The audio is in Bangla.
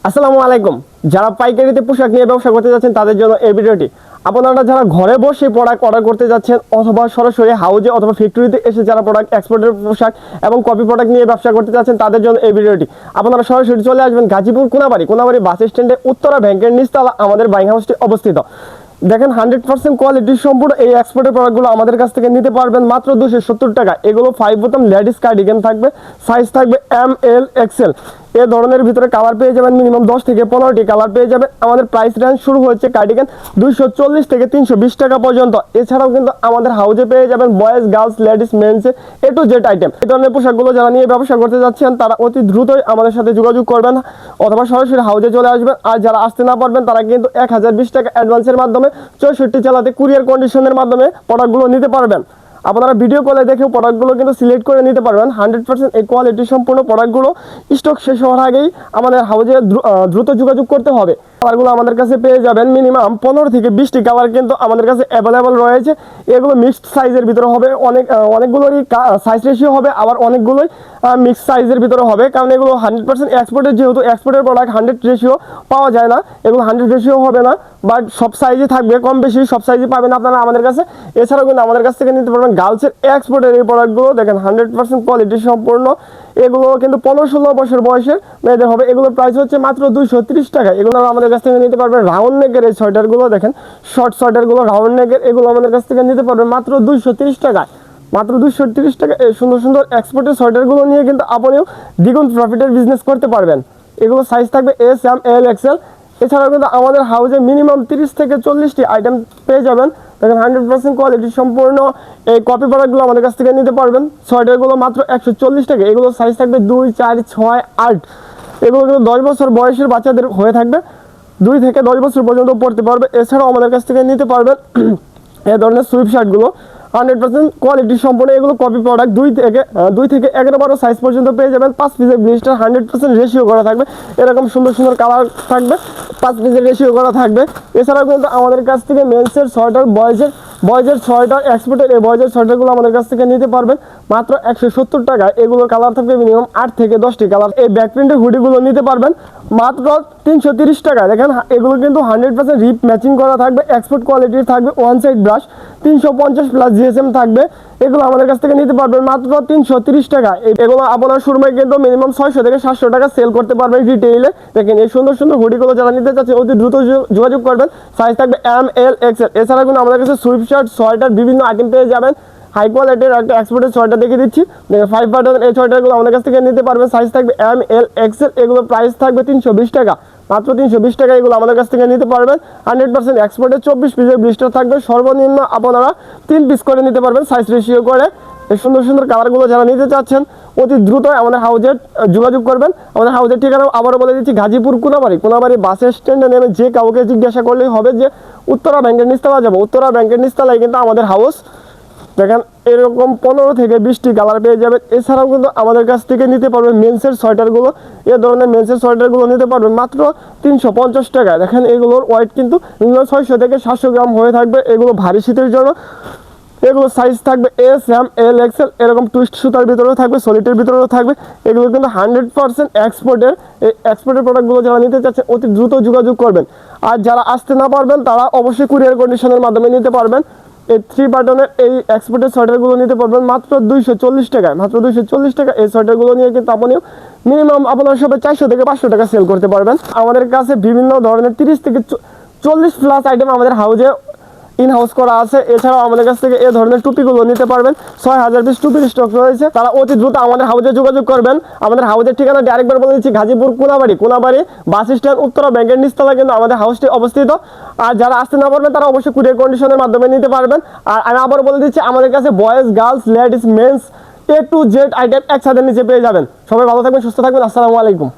আসসালামু আলাইকুম। যারা পাইকারিতে পোশাক নিয়ে ব্যবসা করতে যাচ্ছেন তাদের জন্য এই ভিডিওটি। আপনারা যারা ঘরে বসে প্রোডাক্ট অর্ডার করতে যাচ্ছেন অথবা সরাসরি হাউজে অথবা ফ্যাক্টরিতে এসে যারা প্রোডাক্ট এক্সপোর্টের পোশাক এবং কপি প্রোডাক্ট নিয়ে ব্যবসা করতে যাচ্ছেন তাদের জন্য এই ভিডিওটি। আপনারা সরাসরি চলে আসবেন গাজীপুর কোনাবাড়ি বাস স্ট্যান্ডে উত্তরা ব্যাংকের নিচতলা আমাদের বাইং হাউসটি অবস্থিত। দেখেন 100% কোয়ালিটির সম্পূর্ণ এই এক্সপোর্টের প্রোডাক্টগুলো আমাদের কাছ থেকে নিতে পারবেন মাত্র 270 টাকা। এগুলো 5 বোতাম লেডিস কার্ডিগান থাকবে, সাইজ থাকবে ML XL। এ ধরনের ভিতরে কালার পেয়ে যাবেন মিনিমাম 10 থেকে 15টি কালার পেয়ে যাবেন। আমাদের প্রাইস রেঞ্জ শুরু হচ্ছে কার্ডিগান 240 থেকে 320 টাকা পর্যন্ত। এছাড়াও কিন্তু আমাদের হাউজে পেয়ে যাবেন বয়েজ, গার্লস, লেডিস, মেন্সের A to Z আইটেম। এই ধরনের পোশাকগুলো যারা নিয়ে ব্যবসা করতে যাচ্ছেন তারা অতি দ্রুতই আমাদের সাথে যোগাযোগ করবেন অথবা সরাসরি হাউজে চলে আসবেন। আর যারা আসতে না পারবেন তারা কিন্তু 1020 টাকা অ্যাডভান্সের মাধ্যমে 64 জেলাতে কুরিয়ার কন্ডিশনের মাধ্যমে প্রোডাক্টগুলো নিতে পারবেন। আপনারা ভিডিও কলে দেখেও প্রোডাক্টগুলো কিন্তু সিলেক্ট করে নিতে পারবেন। 100% এই কোয়ালিটি সম্পূর্ণ প্রোডাক্টগুলো স্টক শেষ হওয়ার আগেই আমাদের হাউজে দ্রুত যোগাযোগ করতে হবে। কালারগুলো আমাদের কাছে পেয়ে যাবেন মিনিমাম 15 থেকে 20টি কালার কিন্তু আমাদের কাছে অ্যাভেলেবল রয়েছে। এগুলো মিক্সড সাইজের ভিতরে হবে, অনেকগুলোরই সাইজ রেশিও হবে, আবার অনেকগুলোই মিক্সড সাইজের ভিতরে হবে। কারণ এগুলো 100% এক্সপোর্টের, যেহেতু এক্সপোর্টের প্রোডাক্ট 100 রেশিও পাওয়া যায় না, এগুলো 100 রেশিও হবে না, বাট সব সাইজে থাকবে, কম বেশি সব সাইজে পাবেন আপনারা আমাদের কাছে। এছাড়াও কিন্তু আমাদের কাছ থেকে নিতে পারবেন গার্লসের এক্সপোর্টের এই প্রোডাক্টগুলো। দেখেন 100% কোয়ালিটি সম্পূর্ণ। এগুলো কিন্তু 15-16 বছর বয়সের মেয়েদের হবে। এগুলোর প্রাইস হচ্ছে মাত্র 230 টাকা। এগুলো আমাদের কাছ থেকে নিতে পারবেন। রাউন্ড নেকের এই সোয়েটারগুলো দেখেন, শর্ট সোয়েটারগুলো রাউন্ড নেকের, এগুলো আমাদের কাছ থেকে নিতে পারবেন মাত্র 230 টাকায়। মাত্র 230 টাকা এই সুন্দর সুন্দর এক্সপোর্টের সোয়েটারগুলো নিয়ে কিন্তু আপনিও দ্বিগুণ প্রফিটের বিজনেস করতে পারবেন। এগুলো সাইজ থাকবে SML XL। এছাড়াও কিন্তু আমাদের হাউজে মিনিমাম 30 থেকে 40টি আইটেম পেয়ে যাবেন। দেখেন 100% কোয়ালিটি সম্পূর্ণ এই কপি প্রোডাক্টগুলো আমাদের কাছ থেকে নিতে পারবেন। সোয়েটারগুলো মাত্র 140 টাকা। এগুলো সাইজ থাকবে 2, 4, 6, 8। এগুলো কিন্তু 10 বছর বয়সের বাচ্চাদের হয়ে থাকবে, 2 থেকে 10 বছর পর্যন্ত পড়তে পারবে। এছাড়াও আমাদের কাছ থেকে নিতে পারবেন এই ধরনের সুইপ শার্টগুলো 100% কোয়ালিটি সম্পূর্ণ। এগুলো কপি প্রোডাক্ট 2 থেকে 11-12 সাইজ পর্যন্ত পেয়ে যাবেন। 5 পিসের ব্লিস্টার 100% রেশিও করা থাকবে। এরকম সুন্দর সুন্দর কালার থাকবে, 5 পিসের রেশিও করা থাকবে। এছাড়াও কিন্তু আমাদের কাছ থেকে মেন্সের সোয়েটার, বয়েজের সোয়েটার, এক্সপোর্টের এই বয়েজের সোয়েটারগুলো আমাদের কাছ থেকে নিতে পারবেন মাত্র 170 টাকায়। এগুলোর কালার থাকবে মিনিমাম 8 থেকে 10টি কালার। এই ব্যাক প্রিন্টের হুডিগুলো নিতে পারবেন মাত্র 330 টাকায়। দেখেন এগুলো কিন্তু 100% রিপ ম্যাচিং করা থাকবে, এক্সপোর্ট কোয়ালিটির থাকবে, ওয়ান সাইড ব্রাশ, 350+ GSM থাকবে। এগুলো আমাদের কাছ থেকে নিতে পারবেন মাত্র 330 টাকা। এগুলো আপনার শোরুমে কিন্তু মিনিমাম 600 থেকে 700 টাকা সেল করতে পারবেন রিটেইলে। দেখেন এই সুন্দর সুন্দর হুডিগুলো যারা নিতে চাচ্ছে অতি দ্রুত যোগাযোগ করবেন। সাইজ থাকবে ML XL। এছাড়া কিন্তু আমাদের কাছে সুইপ শার্ট, সোয়েটার বিভিন্ন আইটেম পেয়ে যাবেন। হাই কোয়ালিটির একটা এক্সপোর্টের সোয়েটার দেখিয়ে দিচ্ছি। দেখেন 5 বাটন এই সোয়েটারগুলো আমাদের কাছ থেকে নিতে পারবেন। সাইজ থাকবে ML XL। এগুলো প্রাইস থাকবে 320 টাকা, মাত্র 320 টাকা। এগুলো আমাদের কাছ থেকে নিতে পারবেন। 100% এক্সপোর্টের 24 পিসের ব্লিস্টার থাকবে। সর্বনিম্ন আপনারা 3 পিস করে নিতে পারবেন সাইজ রেশিও করে। এই সুন্দর সুন্দর কালারগুলো যারা নিতে চাচ্ছেন অতি দ্রুত আমাদের হাউজে যোগাযোগ করবেন। আমাদের হাউজের ঠিকানা আবারও বলে দিচ্ছি, গাজীপুর কোনাবাড়ি বাস স্ট্যান্ডে নেমে যে কাউকে জিজ্ঞাসা করলেই হবে যে উত্তরা ব্যাংকের নিচতলা যাবো। উত্তরা ব্যাংকের নিচতলায় কিন্তু আমাদের হাউস। দেখেন এরকম 15 থেকে 20টি কালার পেয়ে যাবেন। এছাড়াও কিন্তু আমাদের কাছ থেকে নিতে পারবেন মেন্সের সোয়েটারগুলো। এ ধরনের মেন্সের সোয়েটারগুলো নিতে পারবেন মাত্র 350 টাকায়। দেখেন এগুলোর ওয়েট কিন্তু 600 থেকে 700 গ্রাম হয়ে থাকবে। এগুলো ভারী শীতের জন্য। এগুলো সাইজ থাকবে SML XL। এরকম টুইস্ট সুতার ভিতরেও থাকবে, সলিটের ভিতরেও থাকবে। এগুলো কিন্তু 100% এক্সপোর্টের। এই এক্সপোর্টের প্রোডাক্টগুলো যারা নিতে চাচ্ছে অতি দ্রুত যোগাযোগ করবেন। আর যারা আসতে না পারবেন তারা অবশ্যই কুরিয়ার কন্ডিশনের মাধ্যমে নিতে পারবেন। এই 3 বাটনের এই এক্সপোর্টের সোয়েটারগুলো নিতে পারবেন মাত্র 240 টাকায়। মাত্র 240 টাকা। এই সোয়েটারগুলো নিয়ে কিন্তু আপনিও মিনিমাম আপনার সবাই 400 থেকে 500 টাকা সেল করতে পারবেন। আমাদের কাছে বিভিন্ন ধরনের 30 থেকে 40+ আইটেম আমাদের হাউজে ইন হাউস করা আছে। এছাড়াও আমাদের কাছ থেকে এই ধরনের টুপিগুলো নিতে পারবেন। 6000 পিস টুপির স্টক রয়েছে। তারা অতি দ্রুত আমাদের হাউজে যোগাযোগ করবেন। আমাদের হাউজের ঠিকানা আরেকবার বলে দিচ্ছি, গাজীপুর কোনাবাড়ি বাস স্ট্যান্ড উত্তরা ব্যাংকের নিচতলা কিন্তু আমাদের হাউসটি অবস্থিত। আর যারা আসতে না পারবেন তারা অবশ্যই কুরিয়ার কন্ডিশনের মাধ্যমে নিতে পারবেন। আর আমি আবার বলে দিচ্ছি, আমাদের কাছে boys, girls, ladies, mens A to Z item একসাথে নিচে পেয়ে যাবেন। সবাই ভালো থাকবেন, সুস্থ থাকবেন। আসসালামু আলাইকুম।